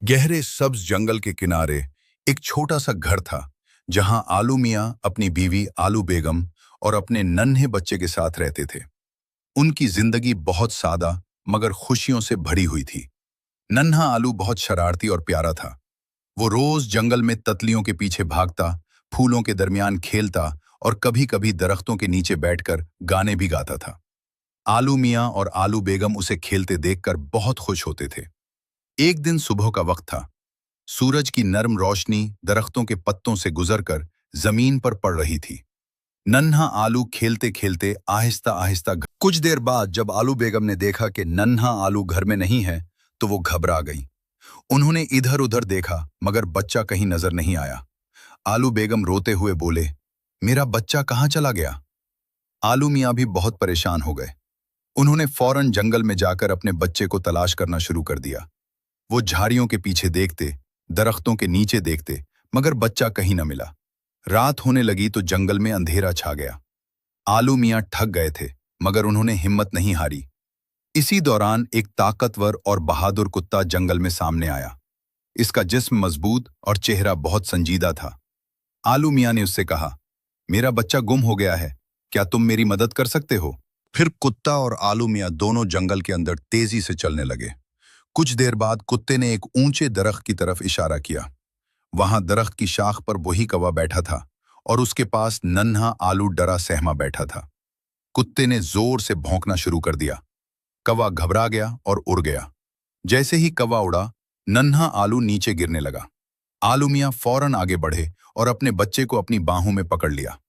गहरे सब्ज जंगल के किनारे एक छोटा सा घर था जहां आलू मियां अपनी बीवी आलू बेगम और अपने नन्हे बच्चे के साथ रहते थे। उनकी जिंदगी बहुत सादा मगर खुशियों से भरी हुई थी। नन्हा आलू बहुत शरारती और प्यारा था। वो रोज जंगल में तितलियों के पीछे भागता, फूलों के दरमियान खेलता और कभी-कभी दरख्तों के नीचे बैठकर गाने भी गाता था। आलू मियां और आलू बेगम उसे खेलते देखकर बहुत खुश होते थे। एक दिन सुबह का वक्त था। सूरज की नर्म रोशनी दरख्तों के पत्तों से गुजरकर जमीन पर पड़ रही थी। नन्हा आलू खेलते खेलते आहिस्ता आहिस्ता कुछ देर बाद जब आलू बेगम ने देखा कि नन्हा आलू घर में नहीं है तो वो घबरा गई। उन्होंने इधर उधर देखा मगर बच्चा कहीं नजर नहीं आया। आलू बेगम रोते हुए बोले, मेरा बच्चा कहाँ चला गया? आलू मियाँ भी बहुत परेशान हो गए। उन्होंने फौरन जंगल में जाकर अपने बच्चे को तलाश करना शुरू कर दिया। वो झाड़ियों के पीछे देखते, दरख्तों के नीचे देखते, मगर बच्चा कहीं न मिला। रात होने लगी तो जंगल में अंधेरा छा गया। आलू मियाँ थक गए थे मगर उन्होंने हिम्मत नहीं हारी। इसी दौरान एक ताकतवर और बहादुर कुत्ता जंगल में सामने आया। इसका जिस्म मजबूत और चेहरा बहुत संजीदा था। आलू मियाँ ने उससे कहा, मेरा बच्चा गुम हो गया है, क्या तुम मेरी मदद कर सकते हो? फिर कुत्ता और आलू मियाँ दोनों जंगल के अंदर तेजी से चलने लगे। कुछ देर बाद कुत्ते ने एक ऊंचे दरख्त की तरफ इशारा किया। वहां दरख्त की शाख पर वही कौवा बैठा था और उसके पास नन्हा आलू डरा सहमा बैठा था। कुत्ते ने जोर से भौंकना शुरू कर दिया। कौवा घबरा गया और उड़ गया। जैसे ही कौवा उड़ा, नन्हा आलू नीचे गिरने लगा। आलू मियाँ फौरन आगे बढ़े और अपने बच्चे को अपनी बाहों में पकड़ लिया।